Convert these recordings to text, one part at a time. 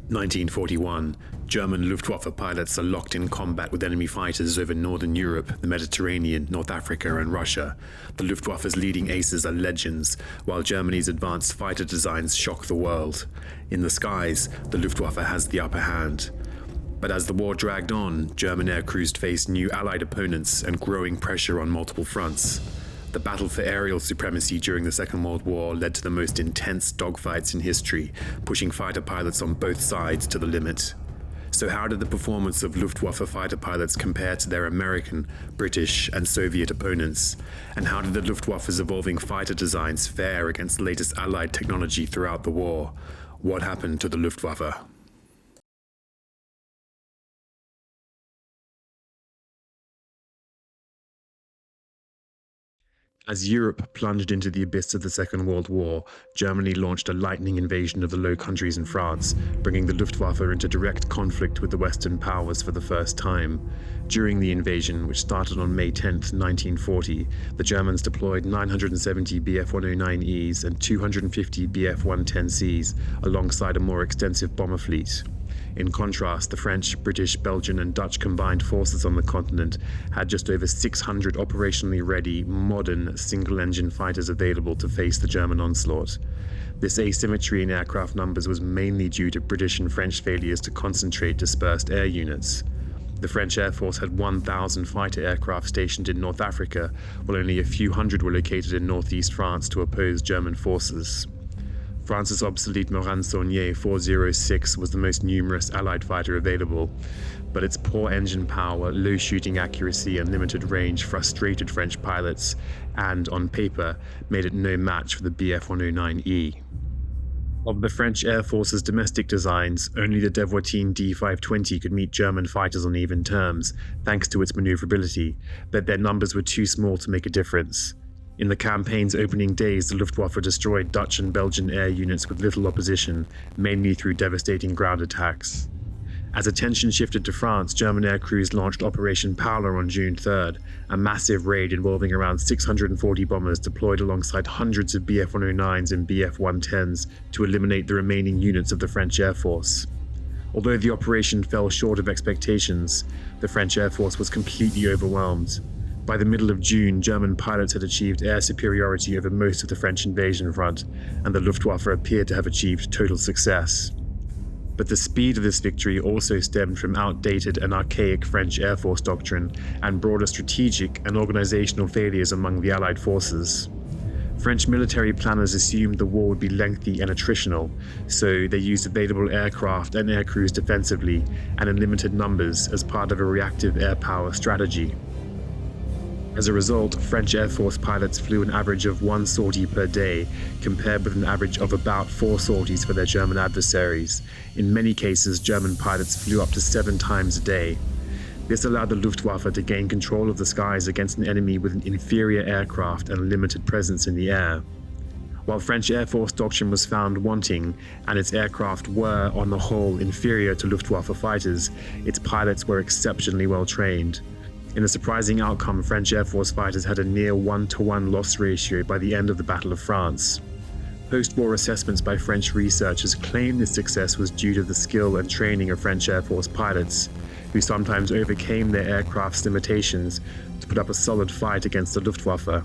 1941, German Luftwaffe pilots are locked in combat with enemy fighters over Northern Europe, the Mediterranean, North Africa, and Russia. The Luftwaffe's leading aces are legends, while Germany's advanced fighter designs shock the world. In the skies, the Luftwaffe has the upper hand. But as the war dragged on, German aircrews faced new Allied opponents and growing pressure on multiple fronts. The battle for aerial supremacy during the Second World War led to the most intense dogfights in history, pushing fighter pilots on both sides to the limit. So how did the performance of Luftwaffe fighter pilots compare to their American, British, and Soviet opponents? And how did the Luftwaffe's evolving fighter designs fare against the latest Allied technology throughout the war? What happened to the Luftwaffe? As Europe plunged into the abyss of the Second World War, Germany launched a lightning invasion of the Low Countries and France, bringing the Luftwaffe into direct conflict with the Western powers for the first time. During the invasion, which started on May 10, 1940, the Germans deployed 970 Bf-109Es and 250 Bf-110Cs alongside a more extensive bomber fleet. In contrast, the French, British, Belgian, and Dutch combined forces on the continent had just over 600 operationally ready, modern, single-engine fighters available to face the German onslaught. This asymmetry in aircraft numbers was mainly due to British and French failures to concentrate dispersed air units. The French Air Force had 1,000 fighter aircraft stationed in North Africa, while only a few hundred were located in northeast France to oppose German forces. France's obsolete Morane-Saulnier 406 was the most numerous Allied fighter available, but its poor engine power, low shooting accuracy, and limited range frustrated French pilots and, on paper, made it no match for the Bf-109E. Of the French Air Force's domestic designs, only the WWII D520 could meet German fighters on even terms, thanks to its maneuverability, but their numbers were too small to make a difference. In the campaign's opening days, the Luftwaffe destroyed Dutch and Belgian air units with little opposition, mainly through devastating ground attacks. As attention shifted to France, German air crews launched Operation Paula on June 3rd, a massive raid involving around 640 bombers deployed alongside hundreds of Bf-109s and Bf-110s to eliminate the remaining units of the French Air Force. Although the operation fell short of expectations, the French Air Force was completely overwhelmed. By the middle of June, German pilots had achieved air superiority over most of the French invasion front, and the Luftwaffe appeared to have achieved total success. But the speed of this victory also stemmed from outdated and archaic French Air Force doctrine and broader strategic and organizational failures among the Allied forces. French military planners assumed the war would be lengthy and attritional, so they used available aircraft and aircrews defensively and in limited numbers as part of a reactive air power strategy. As a result, French Air Force pilots flew an average of 1 sortie per day, compared with an average of about 4 sorties for their German adversaries. In many cases, German pilots flew up to 7 times a day. This allowed the Luftwaffe to gain control of the skies against an enemy with an inferior aircraft and limited presence in the air. While French Air Force doctrine was found wanting, and its aircraft were, on the whole, inferior to Luftwaffe fighters, its pilots were exceptionally well trained. In a surprising outcome, French Air Force fighters had a near 1-to-1 loss ratio by the end of the Battle of France. Post-war assessments by French researchers claim this success was due to the skill and training of French Air Force pilots, who sometimes overcame their aircraft's limitations to put up a solid fight against the Luftwaffe.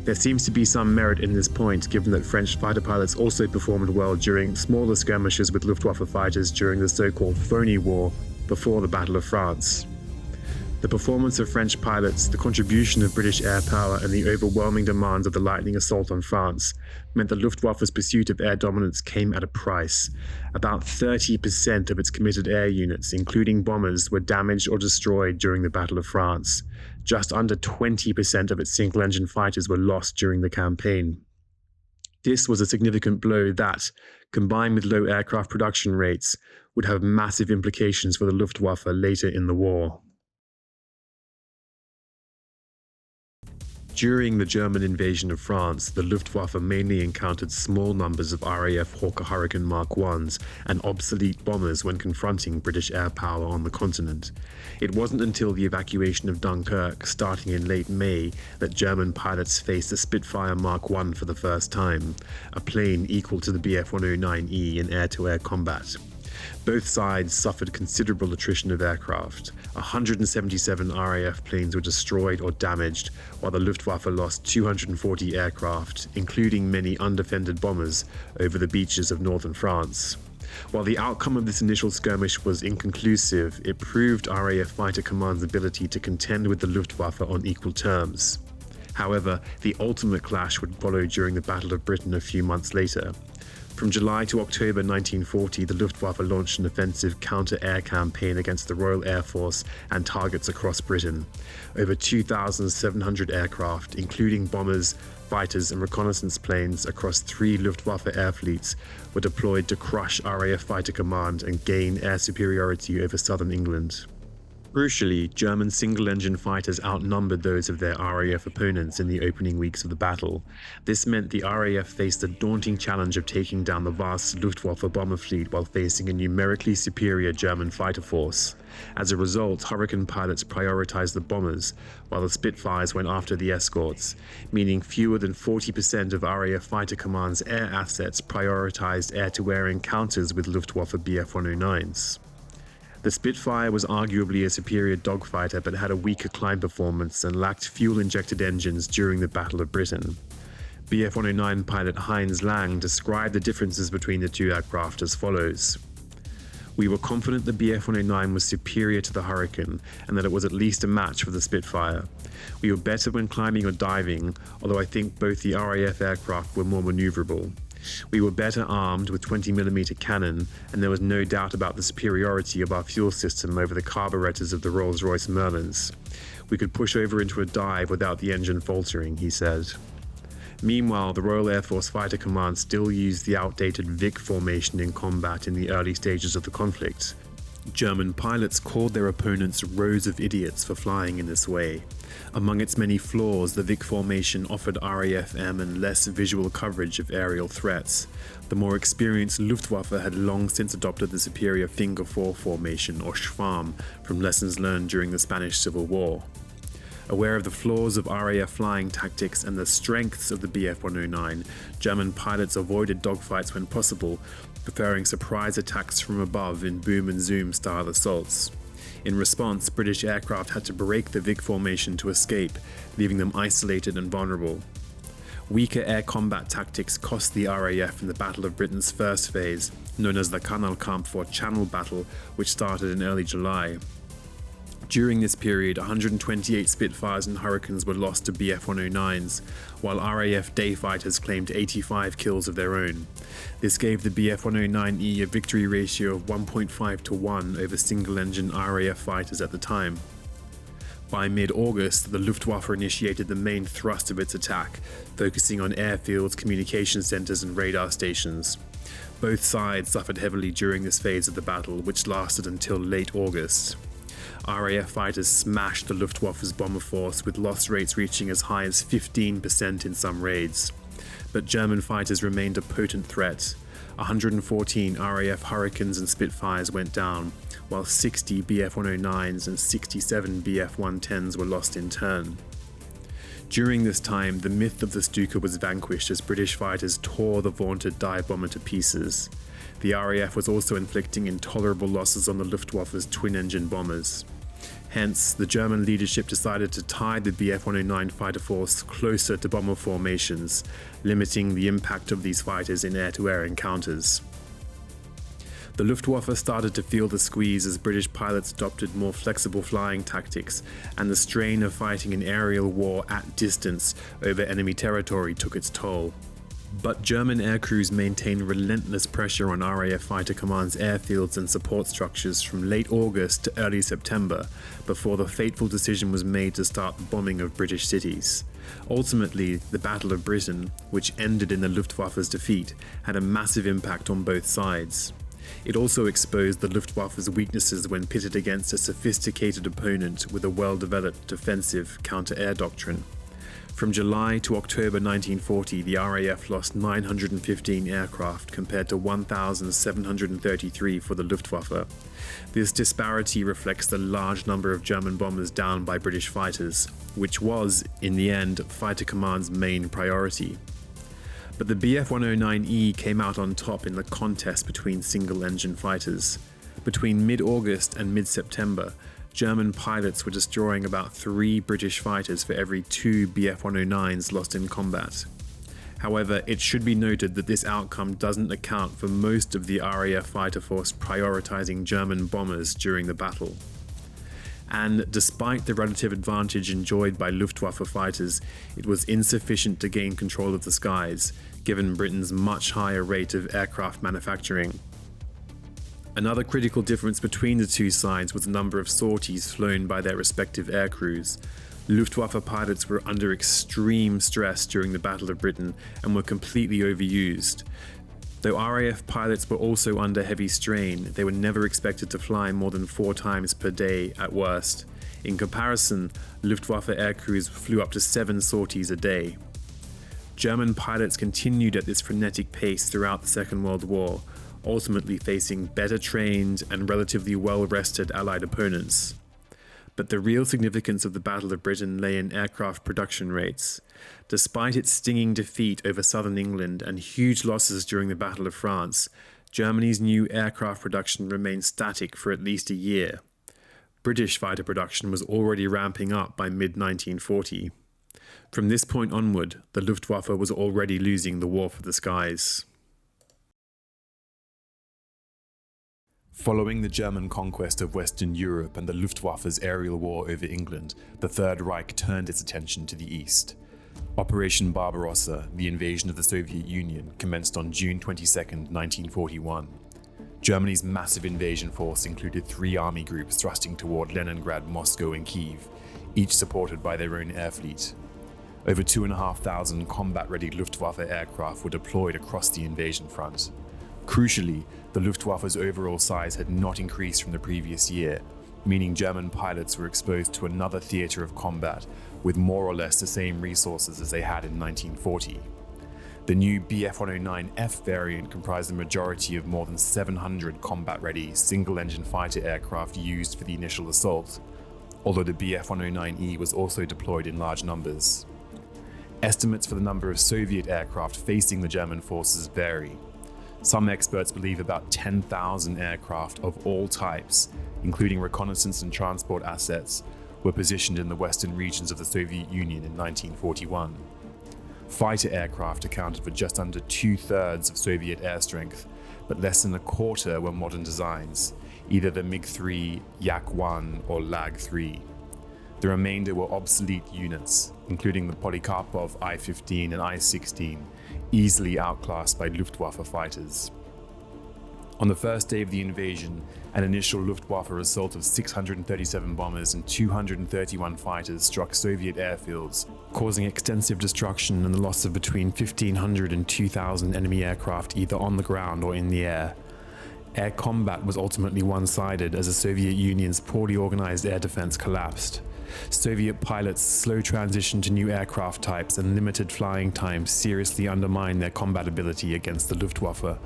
There seems to be some merit in this point, given that French fighter pilots also performed well during smaller skirmishes with Luftwaffe fighters during the so-called Phony War before the Battle of France. The performance of French pilots, the contribution of British air power, and the overwhelming demands of the lightning assault on France meant the Luftwaffe's pursuit of air dominance came at a price. About 30% of its committed air units, including bombers, were damaged or destroyed during the Battle of France. Just under 20% of its single-engine fighters were lost during the campaign. This was a significant blow that, combined with low aircraft production rates, would have massive implications for the Luftwaffe later in the war. During the German invasion of France, the Luftwaffe mainly encountered small numbers of RAF Hawker Hurricane Mark I's and obsolete bombers when confronting British air power on the continent. It wasn't until the evacuation of Dunkirk, starting in late May, that German pilots faced the Spitfire Mark I for the first time, a plane equal to the Bf-109E in air-to-air combat. Both sides suffered considerable attrition of aircraft. 177 RAF planes were destroyed or damaged, while the Luftwaffe lost 240 aircraft, including many undefended bombers, over the beaches of northern France. While the outcome of this initial skirmish was inconclusive, it proved RAF Fighter Command's ability to contend with the Luftwaffe on equal terms. However, the ultimate clash would follow during the Battle of Britain a few months later. From July to October 1940, the Luftwaffe launched an offensive counter-air campaign against the Royal Air Force and targets across Britain. Over 2,700 aircraft, including bombers, fighters and reconnaissance planes across 3 Luftwaffe air fleets, were deployed to crush RAF Fighter Command and gain air superiority over southern England. Crucially, German single-engine fighters outnumbered those of their RAF opponents in the opening weeks of the battle. This meant the RAF faced the daunting challenge of taking down the vast Luftwaffe bomber fleet while facing a numerically superior German fighter force. As a result, Hurricane pilots prioritized the bombers, while the Spitfires went after the escorts, meaning fewer than 40% of RAF Fighter Command's air assets prioritized air-to-air encounters with Luftwaffe Bf-109s. The Spitfire was arguably a superior dogfighter but had a weaker climb performance and lacked fuel-injected engines during the Battle of Britain. Bf-109 pilot Heinz Lang described the differences between the two aircraft as follows. "We were confident the Bf-109 was superior to the Hurricane and that it was at least a match for the Spitfire. We were better when climbing or diving, although I think both the RAF aircraft were more maneuverable. We were better armed with 20mm cannon, and there was no doubt about the superiority of our fuel system over the carburetors of the Rolls-Royce Merlins. We could push over into a dive without the engine faltering," he said. Meanwhile, the Royal Air Force Fighter Command still used the outdated Vic formation in combat in the early stages of the conflict. German pilots called their opponents rows of idiots for flying in this way. Among its many flaws, the Vic formation offered RAF airmen less visual coverage of aerial threats. The more experienced Luftwaffe had long since adopted the superior Finger 4 formation, or Schwarm, from lessons learned during the Spanish Civil War. Aware of the flaws of RAF flying tactics and the strengths of the Bf-109, German pilots avoided dogfights when possible, preferring surprise attacks from above in boom and zoom style assaults. In response, British aircraft had to break the Vic formation to escape, leaving them isolated and vulnerable. Weaker air combat tactics cost the RAF in the Battle of Britain's first phase, known as the Kanalkampf or Channel Battle, which started in early July. During this period, 128 Spitfires and Hurricanes were lost to Bf-109s, while RAF day fighters claimed 85 kills of their own. This gave the Bf-109E a victory ratio of 1.5 to 1 over single-engine RAF fighters at the time. By mid-August, the Luftwaffe initiated the main thrust of its attack, focusing on airfields, communication centers, and radar stations. Both sides suffered heavily during this phase of the battle, which lasted until late August. RAF fighters smashed the Luftwaffe's bomber force, with loss rates reaching as high as 15% in some raids. But German fighters remained a potent threat. 114 RAF Hurricanes and Spitfires went down, while 60 Bf-109s and 67 Bf-110s were lost in turn. During this time, the myth of the Stuka was vanquished as British fighters tore the vaunted dive bomber to pieces. The RAF was also inflicting intolerable losses on the Luftwaffe's twin-engine bombers. Hence, the German leadership decided to tie the Bf-109 fighter force closer to bomber formations, limiting the impact of these fighters in air-to-air encounters. The Luftwaffe started to feel the squeeze as British pilots adopted more flexible flying tactics, and the strain of fighting an aerial war at distance over enemy territory took its toll. But German aircrews maintained relentless pressure on RAF Fighter Command's airfields and support structures from late August to early September, before the fateful decision was made to start the bombing of British cities. Ultimately, the Battle of Britain, which ended in the Luftwaffe's defeat, had a massive impact on both sides. It also exposed the Luftwaffe's weaknesses when pitted against a sophisticated opponent with a well-developed defensive counter-air doctrine. From July to October 1940, the RAF lost 915 aircraft compared to 1,733 for the Luftwaffe. This disparity reflects the large number of German bombers downed by British fighters, which was, in the end, Fighter Command's main priority. But the Bf-109E came out on top in the contest between single-engine fighters. Between mid-August and mid-September, German pilots were destroying about 3 British fighters for every 2 Bf-109s lost in combat. However, it should be noted that this outcome doesn't account for most of the RAF fighter force prioritizing German bombers during the battle. And despite the relative advantage enjoyed by Luftwaffe fighters, it was insufficient to gain control of the skies, given Britain's much higher rate of aircraft manufacturing. Another critical difference between the two sides was the number of sorties flown by their respective air crews. Luftwaffe pilots were under extreme stress during the Battle of Britain and were completely overused. Though RAF pilots were also under heavy strain, they were never expected to fly more than 4 times per day at worst. In comparison, Luftwaffe air crews flew up to 7 sorties a day. German pilots continued at this frenetic pace throughout the Second World War, ultimately facing better trained and relatively well-rested Allied opponents. But the real significance of the Battle of Britain lay in aircraft production rates. Despite its stinging defeat over southern England and huge losses during the Battle of France, Germany's new aircraft production remained static for at least a year. British fighter production was already ramping up by mid-1940. From this point onward, the Luftwaffe was already losing the war for the skies. Following the German conquest of Western Europe and the Luftwaffe's aerial war over England, the Third Reich turned its attention to the east. Operation Barbarossa, the invasion of the Soviet Union, commenced on June 22, 1941. Germany's massive invasion force included 3 army groups thrusting toward Leningrad, Moscow, and Kiev, each supported by their own air fleet. Over 2,500 combat-ready Luftwaffe aircraft were deployed across the invasion front. Crucially, the Luftwaffe's overall size had not increased from the previous year, meaning German pilots were exposed to another theater of combat with more or less the same resources as they had in 1940. The new Bf-109F variant comprised the majority of more than 700 combat-ready single-engine fighter aircraft used for the initial assault, although the Bf-109E was also deployed in large numbers. Estimates for the number of Soviet aircraft facing the German forces vary. Some experts believe about 10,000 aircraft of all types, including reconnaissance and transport assets, were positioned in the western regions of the Soviet Union in 1941. Fighter aircraft accounted for just under 2/3 of Soviet air strength, but less than a quarter were modern designs, either the MiG-3, Yak-1, or Lag-3. The remainder were obsolete units, including the Polikarpov I-15 and I-16, easily outclassed by Luftwaffe fighters. On the first day of the invasion, an initial Luftwaffe assault of 637 bombers and 231 fighters struck Soviet airfields, causing extensive destruction and the loss of between 1,500 and 2,000 enemy aircraft either on the ground or in the air. Air combat was ultimately one-sided as the Soviet Union's poorly organized air defense collapsed. Soviet pilots' slow transition to new aircraft types and limited flying time seriously undermined their combat ability against the Luftwaffe.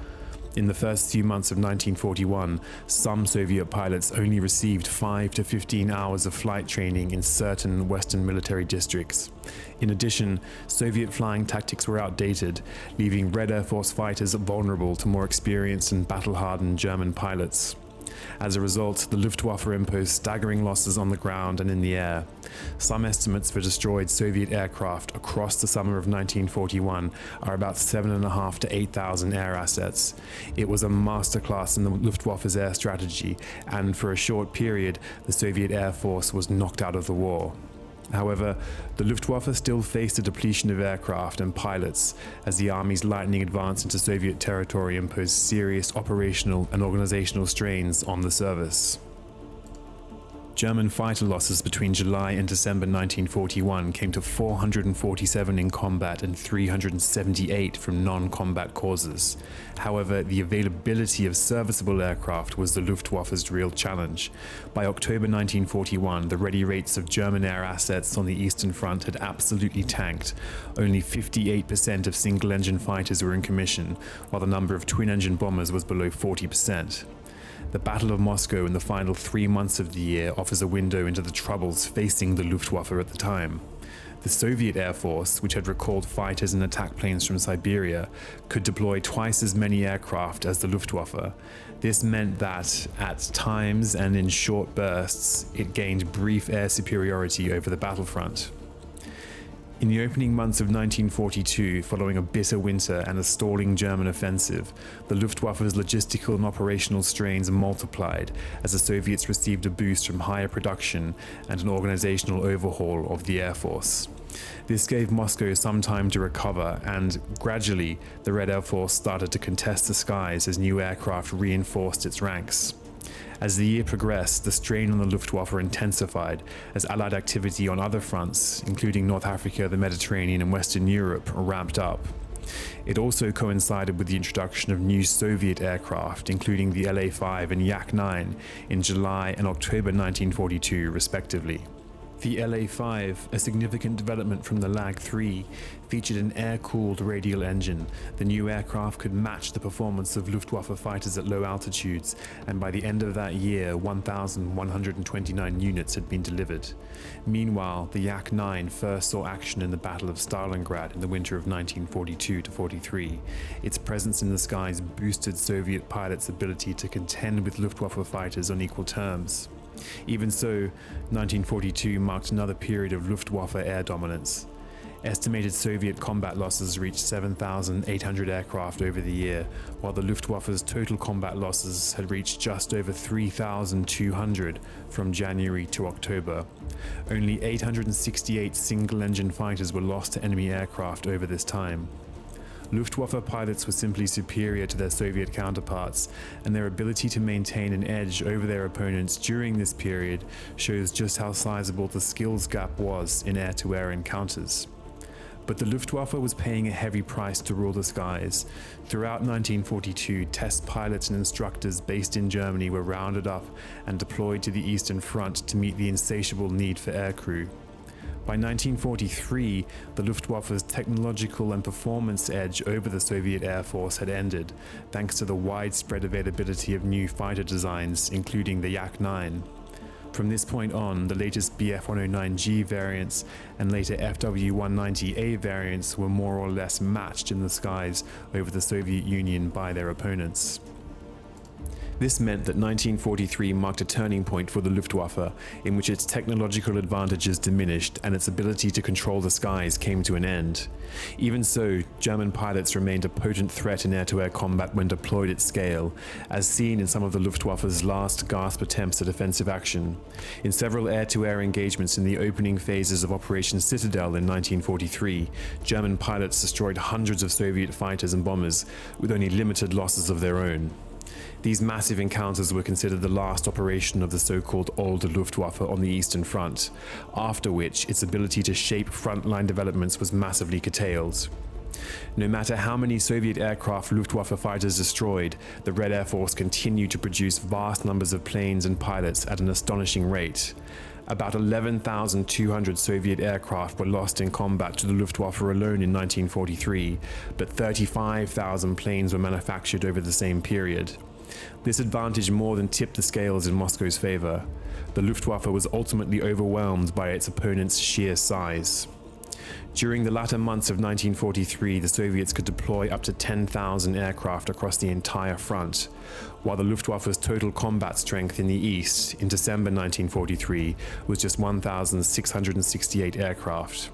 In the first few months of 1941, some Soviet pilots only received 5 to 15 hours of flight training in certain Western military districts. In addition, Soviet flying tactics were outdated, leaving Red Air Force fighters vulnerable to more experienced and battle-hardened German pilots. As a result, the Luftwaffe imposed staggering losses on the ground and in the air. Some estimates for destroyed Soviet aircraft across the summer of 1941 are about 7,500 to 8,000 air assets. It was a masterclass in the Luftwaffe's air strategy, and for a short period, the Soviet Air Force was knocked out of the war. However, the Luftwaffe still faced a depletion of aircraft and pilots as the Army's lightning advance into Soviet territory imposed serious operational and organizational strains on the service. German fighter losses between July and December 1941 came to 447 in combat and 378 from non-combat causes. However, the availability of serviceable aircraft was the Luftwaffe's real challenge. By October 1941, the ready rates of German air assets on the Eastern Front had absolutely tanked. Only 58% of single-engine fighters were in commission, while the number of twin-engine bombers was below 40%. The Battle of Moscow in the final 3 months of the year offers a window into the troubles facing the Luftwaffe at the time. The Soviet Air Force, which had recalled fighters and attack planes from Siberia, could deploy twice as many aircraft as the Luftwaffe. This meant that, at times and in short bursts, it gained brief air superiority over the battlefront. In the opening months of 1942, following a bitter winter and a stalling German offensive, the Luftwaffe's logistical and operational strains multiplied as the Soviets received a boost from higher production and an organizational overhaul of the Air Force. This gave Moscow some time to recover, and gradually the Red Air Force started to contest the skies as new aircraft reinforced its ranks. As the year progressed, the strain on the Luftwaffe intensified as Allied activity on other fronts, including North Africa, the Mediterranean, and Western Europe, ramped up. It also coincided with the introduction of new Soviet aircraft, including the La-5 and Yak-9, in July and October 1942, respectively. The La-5, a significant development from the Lag-3, featured an air-cooled radial engine. The new aircraft could match the performance of Luftwaffe fighters at low altitudes, and by the end of that year, 1,129 units had been delivered. Meanwhile, the Yak-9 first saw action in the Battle of Stalingrad in the winter of 1942-43. Its presence in the skies boosted Soviet pilots' ability to contend with Luftwaffe fighters on equal terms. Even so, 1942 marked another period of Luftwaffe air dominance. Estimated Soviet combat losses reached 7,800 aircraft over the year, while the Luftwaffe's total combat losses had reached just over 3,200 from January to October. Only 868 single-engine fighters were lost to enemy aircraft over this time. Luftwaffe pilots were simply superior to their Soviet counterparts, and their ability to maintain an edge over their opponents during this period shows just how sizable the skills gap was in air-to-air encounters. But the Luftwaffe was paying a heavy price to rule the skies. Throughout 1942, test pilots and instructors based in Germany were rounded up and deployed to the Eastern Front to meet the insatiable need for aircrew. By 1943, the Luftwaffe's technological and performance edge over the Soviet Air Force had ended, thanks to the widespread availability of new fighter designs, including the Yak-9. From this point on, the latest Bf-109G variants and later FW-190A variants were more or less matched in the skies over the Soviet Union by their opponents. This meant that 1943 marked a turning point for the Luftwaffe, in which its technological advantages diminished and its ability to control the skies came to an end. Even so, German pilots remained a potent threat in air-to-air combat when deployed at scale, as seen in some of the Luftwaffe's last gasp attempts at offensive action. In several air-to-air engagements in the opening phases of Operation Citadel in 1943, German pilots destroyed hundreds of Soviet fighters and bombers, with only limited losses of their own. These massive encounters were considered the last operation of the so-called Old Luftwaffe on the Eastern Front, after which its ability to shape frontline developments was massively curtailed. No matter how many Soviet aircraft Luftwaffe fighters destroyed, the Red Air Force continued to produce vast numbers of planes and pilots at an astonishing rate. About 11,200 Soviet aircraft were lost in combat to the Luftwaffe alone in 1943, but 35,000 planes were manufactured over the same period. This advantage more than tipped the scales in Moscow's favor. The Luftwaffe was ultimately overwhelmed by its opponent's sheer size. During the latter months of 1943, the Soviets could deploy up to 10,000 aircraft across the entire front, while the Luftwaffe's total combat strength in the east in December 1943 was just 1,668 aircraft.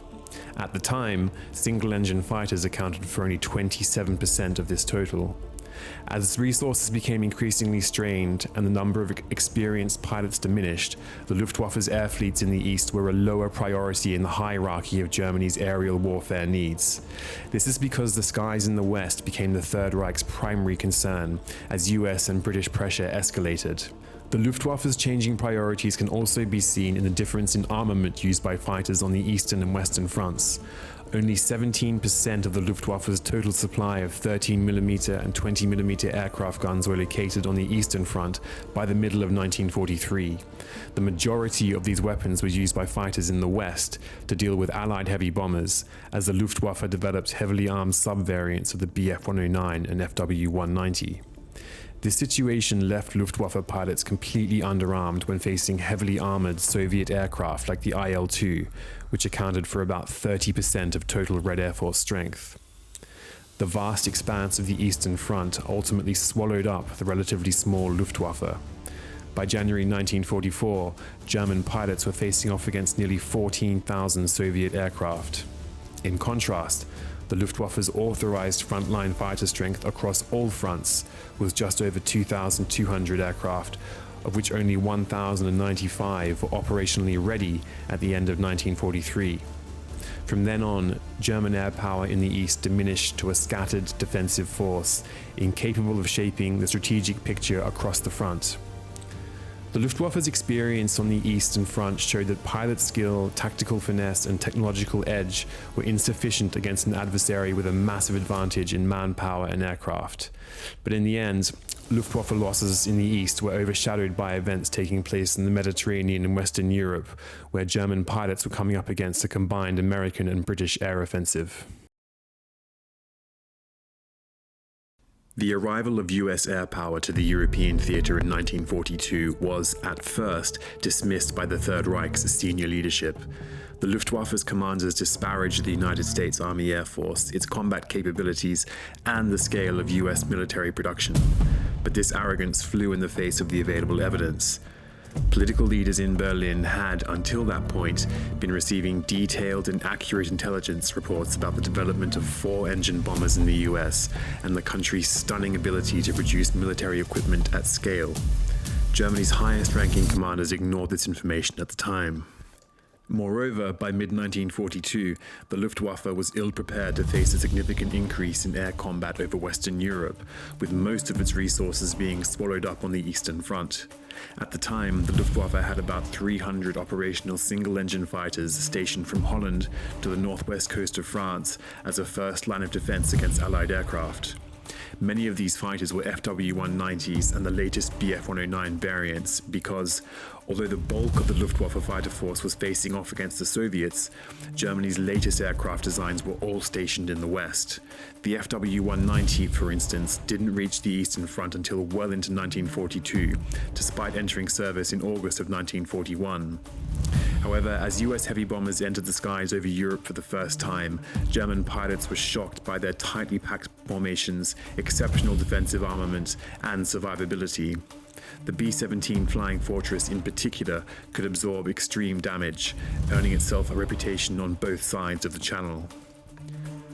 At the time, single-engine fighters accounted for only 27% of this total. As resources became increasingly strained and the number of experienced pilots diminished, the Luftwaffe's air fleets in the east were a lower priority in the hierarchy of Germany's aerial warfare needs. This is because the skies in the west became the Third Reich's primary concern as US and British pressure escalated. The Luftwaffe's changing priorities can also be seen in the difference in armament used by fighters on the eastern and western fronts. Only 17% of the Luftwaffe's total supply of 13mm and 20mm aircraft guns were located on the Eastern Front by the middle of 1943. The majority of these weapons were used by fighters in the West to deal with Allied heavy bombers, as the Luftwaffe developed heavily armed sub-variants of the Bf-109 and FW-190. This situation left Luftwaffe pilots completely underarmed when facing heavily armored Soviet aircraft like the IL-2, which accounted for about 30% of total Red Air Force strength. The vast expanse of the Eastern Front ultimately swallowed up the relatively small Luftwaffe. By January 1944, German pilots were facing off against nearly 14,000 Soviet aircraft. In contrast, the Luftwaffe's authorized frontline fighter strength across all fronts was just over 2,200 aircraft, of which only 1,095 were operationally ready at the end of 1943. From then on, German air power in the east diminished to a scattered defensive force, incapable of shaping the strategic picture across the front. The Luftwaffe's experience on the Eastern Front showed that pilot skill, tactical finesse, and technological edge were insufficient against an adversary with a massive advantage in manpower and aircraft. But in the end, Luftwaffe losses in the East were overshadowed by events taking place in the Mediterranean and Western Europe, where German pilots were coming up against a combined American and British air offensive. The arrival of US air power to the European theatre in 1942 was, at first, dismissed by the Third Reich's senior leadership. The Luftwaffe's commanders disparaged the United States Army Air Force, its combat capabilities, and the scale of US military production. But this arrogance flew in the face of the available evidence. Political leaders in Berlin had, until that point, been receiving detailed and accurate intelligence reports about the development of 4-engine bombers in the US and the country's stunning ability to produce military equipment at scale. Germany's highest-ranking commanders ignored this information at the time. Moreover, by mid-1942, the Luftwaffe was ill-prepared to face a significant increase in air combat over Western Europe, with most of its resources being swallowed up on the Eastern Front. At the time, the Luftwaffe had about 300 operational single-engine fighters stationed from Holland to the northwest coast of France as a first line of defense against Allied aircraft. Many of these fighters were FW-190s and the latest Bf-109 variants because, although the bulk of the Luftwaffe fighter force was facing off against the Soviets, Germany's latest aircraft designs were all stationed in the West. The FW-190, for instance, didn't reach the Eastern Front until well into 1942, despite entering service in August of 1941. However, as US heavy bombers entered the skies over Europe for the first time, German pilots were shocked by their tightly packed formations, exceptional defensive armament, and survivability. The B-17 Flying Fortress in particular could absorb extreme damage, earning itself a reputation on both sides of the Channel.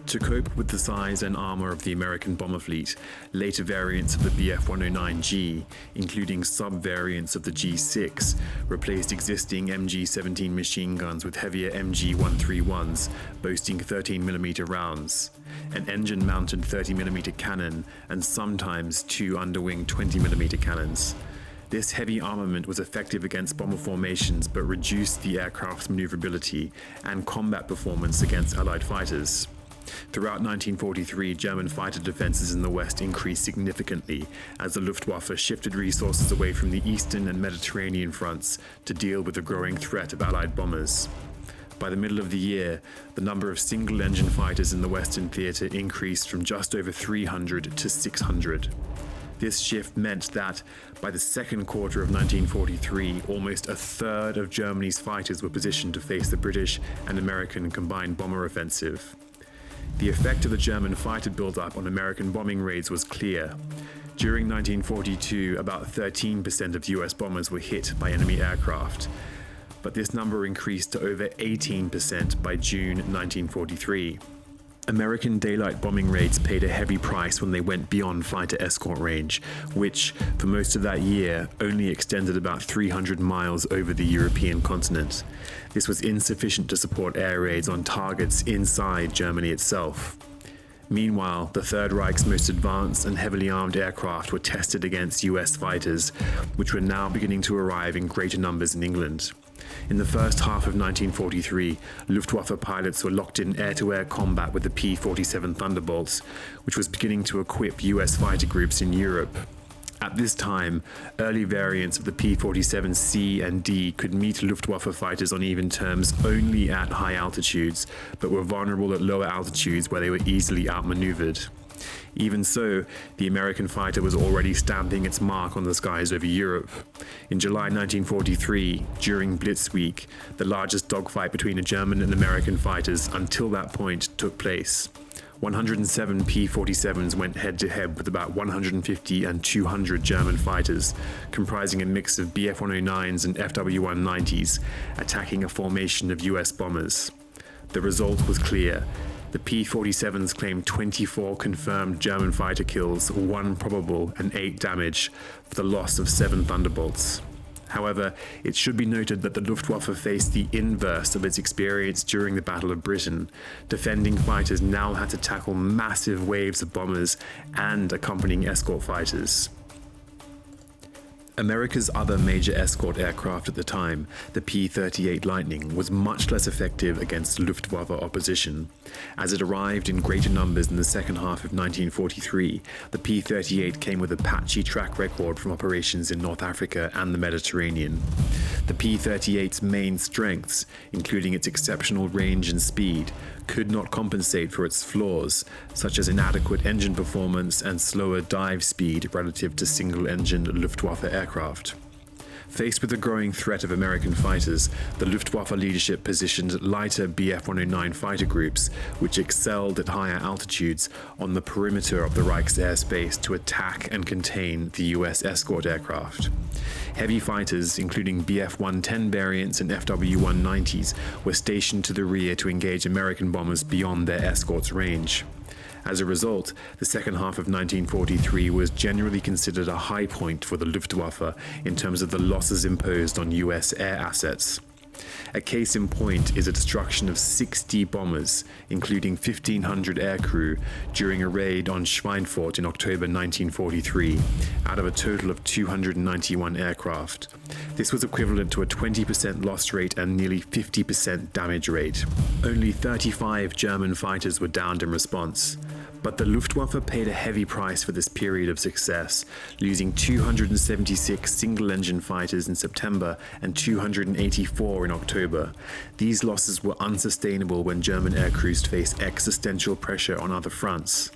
To cope with the size and armor of the American bomber fleet, later variants of the Bf-109G, including sub-variants of the G6, replaced existing MG-17 machine guns with heavier MG-131s, boasting 13mm rounds, an engine-mounted 30mm cannon, and sometimes two underwing 20mm cannons. This heavy armament was effective against bomber formations but reduced the aircraft's maneuverability and combat performance against Allied fighters. Throughout 1943, German fighter defenses in the West increased significantly as the Luftwaffe shifted resources away from the Eastern and Mediterranean fronts to deal with the growing threat of Allied bombers. By the middle of the year, the number of single-engine fighters in the Western theater increased from just over 300 to 600. This shift meant that, by the second quarter of 1943, almost a third of Germany's fighters were positioned to face the British and American combined bomber offensive. The effect of the German fighter buildup on American bombing raids was clear. During 1942, about 13% of US bombers were hit by enemy aircraft, but this number increased to over 18% by June 1943. American daylight bombing raids paid a heavy price when they went beyond fighter escort range, which, for most of that year, only extended about 300 miles over the European continent. This was insufficient to support air raids on targets inside Germany itself. Meanwhile, the Third Reich's most advanced and heavily armed aircraft were tested against US fighters, which were now beginning to arrive in greater numbers in England. In the first half of 1943, Luftwaffe pilots were locked in air-to-air combat with the P-47 Thunderbolts, which was beginning to equip US fighter groups in Europe. At this time, early variants of the P-47C and D could meet Luftwaffe fighters on even terms only at high altitudes, but were vulnerable at lower altitudes where they were easily outmaneuvered. Even so, the American fighter was already stamping its mark on the skies over Europe. In July 1943, during Blitz Week, the largest dogfight between the German and American fighters until that point took place. 107 P-47s went head-to-head with about 150 and 200 German fighters, comprising a mix of Bf-109s and FW-190s, attacking a formation of US bombers. The result was clear. The P-47s claimed 24 confirmed German fighter kills, 1 probable, and 8 damage, for the loss of 7 Thunderbolts. However, it should be noted that the Luftwaffe faced the inverse of its experience during the Battle of Britain. Defending fighters now had to tackle massive waves of bombers and accompanying escort fighters. America's other major escort aircraft at the time, the P-38 Lightning, was much less effective against Luftwaffe opposition. As it arrived in greater numbers in the second half of 1943, the P-38 came with a patchy track record from operations in North Africa and the Mediterranean. The P-38's main strengths, including its exceptional range and speed, could not compensate for its flaws, such as inadequate engine performance and slower dive speed relative to single-engine Luftwaffe aircraft. Faced with the growing threat of American fighters, the Luftwaffe leadership positioned lighter Bf-109 fighter groups, which excelled at higher altitudes, on the perimeter of the Reich's airspace to attack and contain the US escort aircraft. Heavy fighters, including Bf-110 variants and FW-190s, were stationed to the rear to engage American bombers beyond their escort's range. As a result, the second half of 1943 was generally considered a high point for the Luftwaffe in terms of the losses imposed on US air assets. A case in point is a destruction of 60 bombers, including 1,500 aircrew, during a raid on Schweinfurt in October 1943, out of a total of 291 aircraft. This was equivalent to a 20% loss rate and nearly 50% damage rate. Only 35 German fighters were downed in response. But the Luftwaffe paid a heavy price for this period of success, losing 276 single-engine fighters in September and 284 in October. These losses were unsustainable when German aircrews faced existential pressure on other fronts.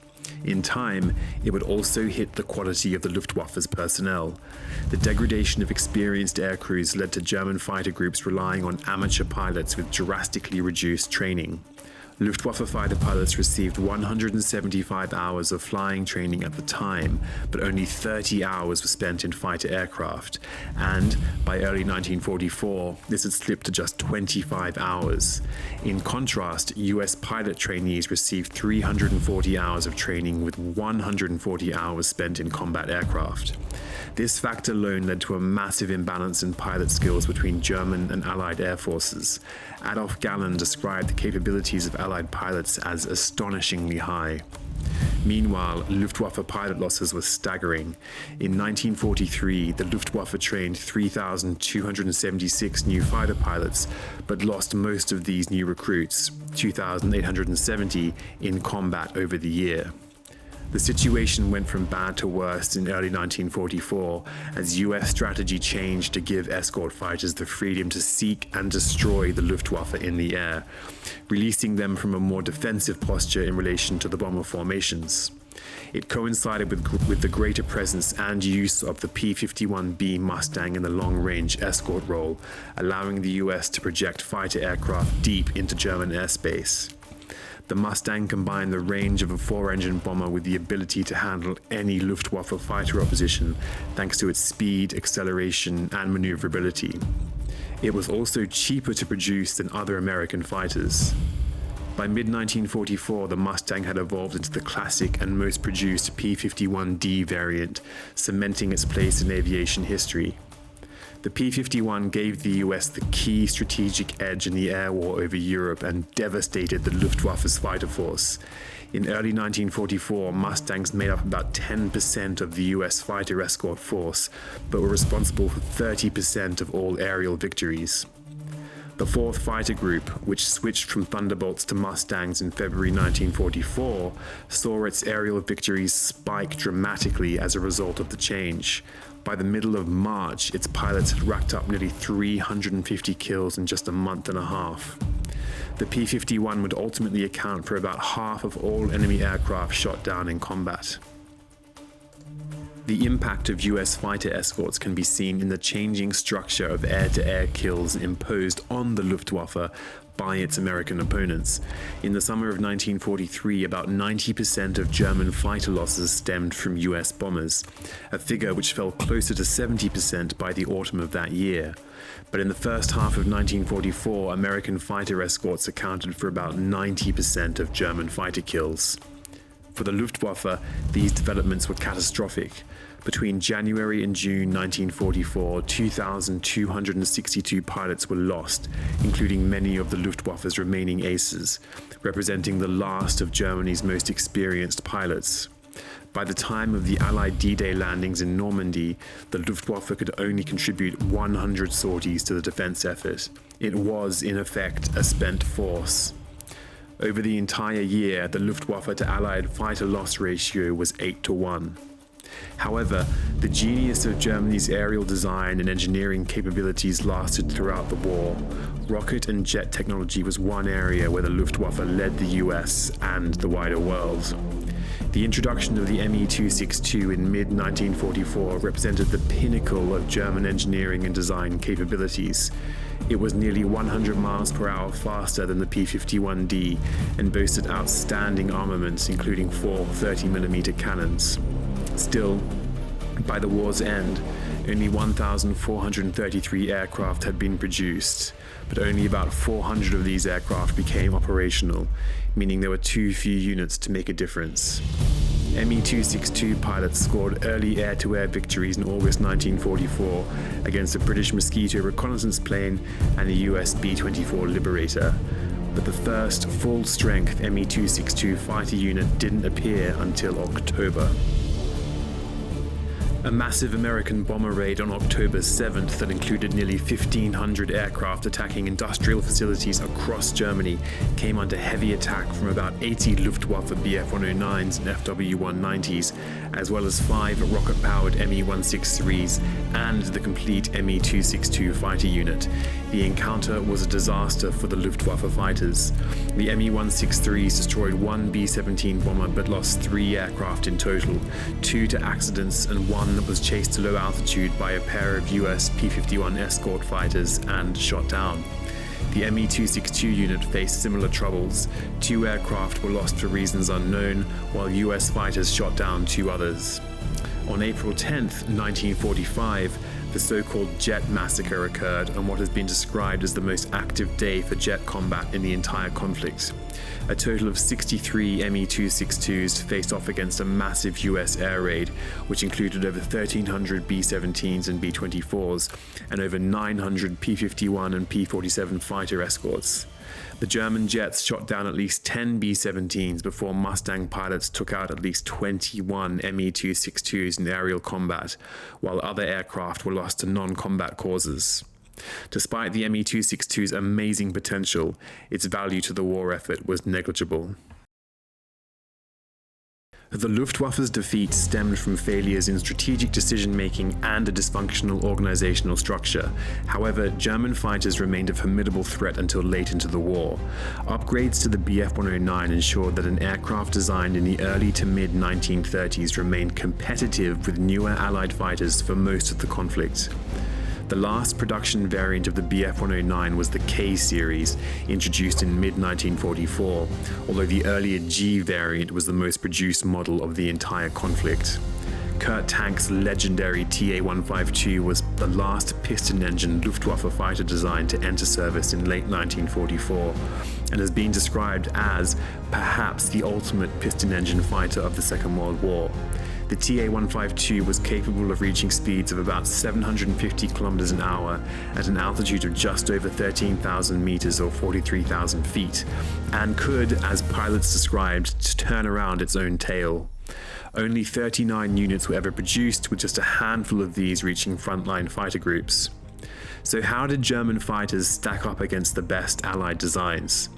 In time, it would also hit the quality of the Luftwaffe's personnel. The degradation of experienced aircrews led to German fighter groups relying on amateur pilots with drastically reduced training. Luftwaffe fighter pilots received 175 hours of flying training at the time, but only 30 hours were spent in fighter aircraft, and by early 1944, this had slipped to just 25 hours. In contrast, US pilot trainees received 340 hours of training with 140 hours spent in combat aircraft. This fact alone led to a massive imbalance in pilot skills between German and Allied air forces. Adolf Galland described the capabilities of Allied pilots as astonishingly high. Meanwhile, Luftwaffe pilot losses were staggering. In 1943, the Luftwaffe trained 3,276 new fighter pilots, but lost most of these new recruits, 2,870, in combat over the year. The situation went from bad to worse in early 1944 as US strategy changed to give escort fighters the freedom to seek and destroy the Luftwaffe in the air, releasing them from a more defensive posture in relation to the bomber formations. It coincided with the greater presence and use of the P-51B Mustang in the long-range escort role, allowing the US to project fighter aircraft deep into German airspace. The Mustang combined the range of a 4-engine bomber with the ability to handle any Luftwaffe fighter opposition, thanks to its speed, acceleration, and maneuverability. It was also cheaper to produce than other American fighters. By mid-1944, the Mustang had evolved into the classic and most produced P-51D variant, cementing its place in aviation history. The P-51 gave the US the key strategic edge in the air war over Europe and devastated the Luftwaffe's fighter force. In early 1944, Mustangs made up about 10% of the US fighter escort force, but were responsible for 30% of all aerial victories. The 4th Fighter Group, which switched from Thunderbolts to Mustangs in February 1944, saw its aerial victories spike dramatically as a result of the change. By the middle of March, its pilots had racked up nearly 350 kills in just a month and a half. The P-51 would ultimately account for about half of all enemy aircraft shot down in combat. The impact of US fighter escorts can be seen in the changing structure of air-to-air kills imposed on the Luftwaffe by its American opponents. In the summer of 1943, about 90% of German fighter losses stemmed from US bombers, a figure which fell closer to 70% by the autumn of that year. But in the first half of 1944, American fighter escorts accounted for about 90% of German fighter kills. For the Luftwaffe, these developments were catastrophic. Between January and June 1944, 2,262 pilots were lost, including many of the Luftwaffe's remaining aces, representing the last of Germany's most experienced pilots. By the time of the Allied D-Day landings in Normandy, the Luftwaffe could only contribute 100 sorties to the defense effort. It was, in effect, a spent force. Over the entire year, the Luftwaffe to Allied fighter loss ratio was 8-1. However, the genius of Germany's aerial design and engineering capabilities lasted throughout the war. Rocket and jet technology was one area where the Luftwaffe led the US and the wider world. The introduction of the Me-262 in mid-1944 represented the pinnacle of German engineering and design capabilities. It was nearly 100 miles per hour faster than the P-51D and boasted outstanding armaments, including 4 30mm cannons. Still, by the war's end, only 1,433 aircraft had been produced, but only about 400 of these aircraft became operational, meaning there were too few units to make a difference. Me-262 pilots scored early air-to-air victories in August 1944 against a British Mosquito reconnaissance plane and a US B-24 Liberator. But the first full-strength Me-262 fighter unit didn't appear until October. A massive American bomber raid on October 7th that included nearly 1,500 aircraft attacking industrial facilities across Germany came under heavy attack from about 80 Luftwaffe Bf-109s and FW-190s, as well as 5 rocket-powered Me-163s and the complete Me-262 fighter unit. The encounter was a disaster for the Luftwaffe fighters. The Me-163s destroyed 1 B-17 bomber but lost 3 aircraft in total, 2 to accidents and 1 that was chased to low altitude by a pair of US P-51 escort fighters and shot down. The Me-262 unit faced similar troubles. 2 aircraft were lost for reasons unknown, while US fighters shot down 2 others. On April 10th, 1945, the so-called Jet Massacre occurred on what has been described as the most active day for jet combat in the entire conflict. A total of 63 Me-262s faced off against a massive US air raid, which included over 1,300 B-17s and B-24s, and over 900 P-51 and P-47 fighter escorts. The German jets shot down at least 10 B-17s before Mustang pilots took out at least 21 Me-262s in aerial combat, while other aircraft were lost to non-combat causes. Despite the Me-262's amazing potential, its value to the war effort was negligible. The Luftwaffe's defeat stemmed from failures in strategic decision-making and a dysfunctional organizational structure. However, German fighters remained a formidable threat until late into the war. Upgrades to the Bf-109 ensured that an aircraft designed in the early to mid-1930s remained competitive with newer Allied fighters for most of the conflict. The last production variant of the Bf-109 was the K series, introduced in mid-1944, although the earlier G variant was the most produced model of the entire conflict. Kurt Tank's legendary TA-152 was the last piston-engine Luftwaffe fighter design to enter service in late 1944, and has been described as perhaps the ultimate piston-engine fighter of the Second World War. The TA-152 was capable of reaching speeds of about 750 kilometers an hour at an altitude of just over 13,000 meters or 43,000 feet, and could, as pilots described, turn around its own tail. Only 39 units were ever produced, with just a handful of these reaching frontline fighter groups. So how did German fighters stack up against the best Allied designs?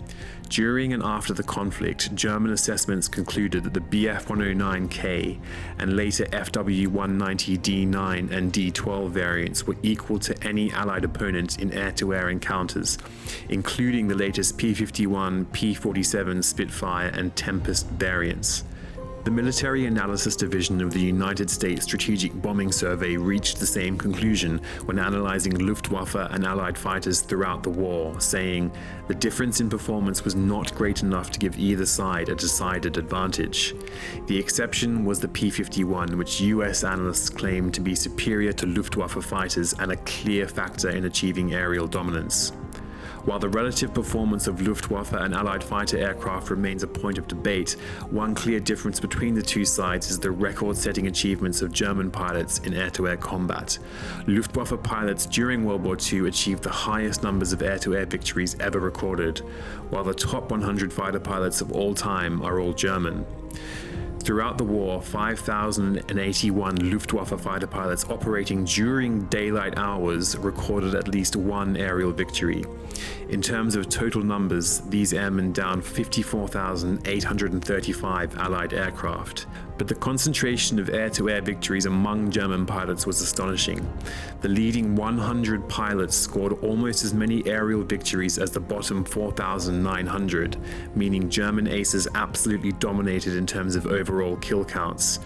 During and after the conflict, German assessments concluded that the Bf-109K and later FW-190D9 and D12 variants were equal to any Allied opponent in air-to-air encounters, including the latest P-51, P-47 Spitfire and Tempest variants. The Military Analysis Division of the United States Strategic Bombing Survey reached the same conclusion when analyzing Luftwaffe and Allied fighters throughout the war, saying the difference in performance was not great enough to give either side a decided advantage. The exception was the P-51, which US analysts claimed to be superior to Luftwaffe fighters and a clear factor in achieving aerial dominance. While the relative performance of Luftwaffe and Allied fighter aircraft remains a point of debate, one clear difference between the two sides is the record-setting achievements of German pilots in air-to-air combat. Luftwaffe pilots during World War II achieved the highest numbers of air-to-air victories ever recorded, while the top 100 fighter pilots of all time are all German. Throughout the war, 5,081 Luftwaffe fighter pilots operating during daylight hours recorded at least one aerial victory. In terms of total numbers, these airmen downed 54,835 Allied aircraft. But the concentration of air-to-air victories among German pilots was astonishing. The leading 100 pilots scored almost as many aerial victories as the bottom 4,900, meaning German aces absolutely dominated in terms of overall kill counts.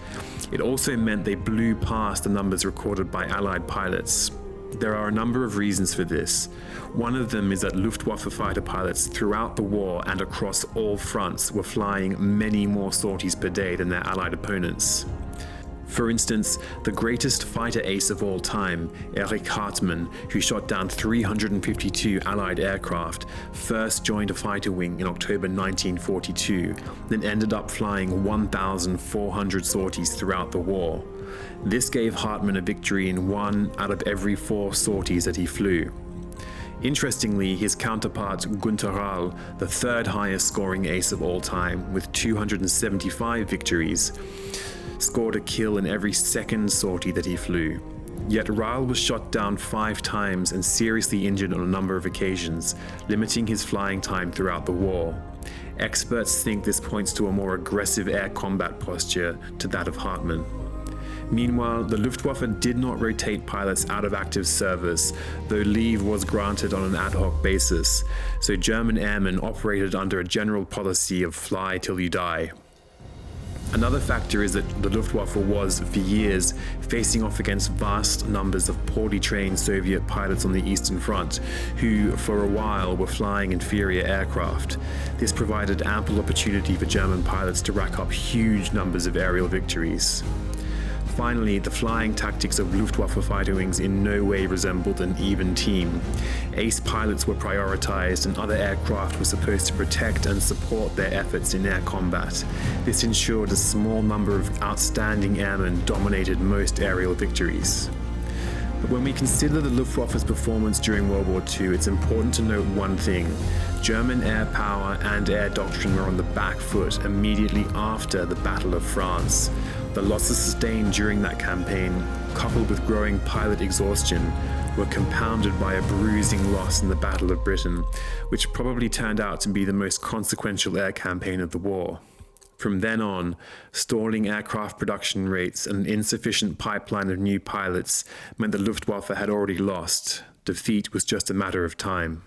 It also meant they blew past the numbers recorded by Allied pilots. There are a number of reasons for this. One of them is that Luftwaffe fighter pilots throughout the war and across all fronts were flying many more sorties per day than their Allied opponents. For instance, the greatest fighter ace of all time, Erich Hartmann, who shot down 352 Allied aircraft, first joined a fighter wing in October 1942, then ended up flying 1,400 sorties throughout the war. This gave Hartmann a victory in 1 out of every 4 sorties that he flew. Interestingly, his counterpart Günther Rall, the third highest scoring ace of all time, with 275 victories, scored a kill in every second sortie that he flew. Yet Rall was shot down 5 times and seriously injured on a number of occasions, limiting his flying time throughout the war. Experts think this points to a more aggressive air combat posture to that of Hartmann. Meanwhile, the Luftwaffe did not rotate pilots out of active service, though leave was granted on an ad hoc basis, so German airmen operated under a general policy of fly till you die. Another factor is that the Luftwaffe was, for years, facing off against vast numbers of poorly trained Soviet pilots on the Eastern Front, who, for a while, were flying inferior aircraft. This provided ample opportunity for German pilots to rack up huge numbers of aerial victories. Finally, the flying tactics of Luftwaffe fighter wings in no way resembled an even team. Ace pilots were prioritized and other aircraft were supposed to protect and support their efforts in air combat. This ensured a small number of outstanding airmen dominated most aerial victories. But when we consider the Luftwaffe's performance during World War II, it's important to note one thing. German air power and air doctrine were on the back foot immediately after the Battle of France. The losses sustained during that campaign, coupled with growing pilot exhaustion, were compounded by a bruising loss in the Battle of Britain, which probably turned out to be the most consequential air campaign of the war. From then on, stalling aircraft production rates and an insufficient pipeline of new pilots meant the Luftwaffe had already lost. Defeat was just a matter of time.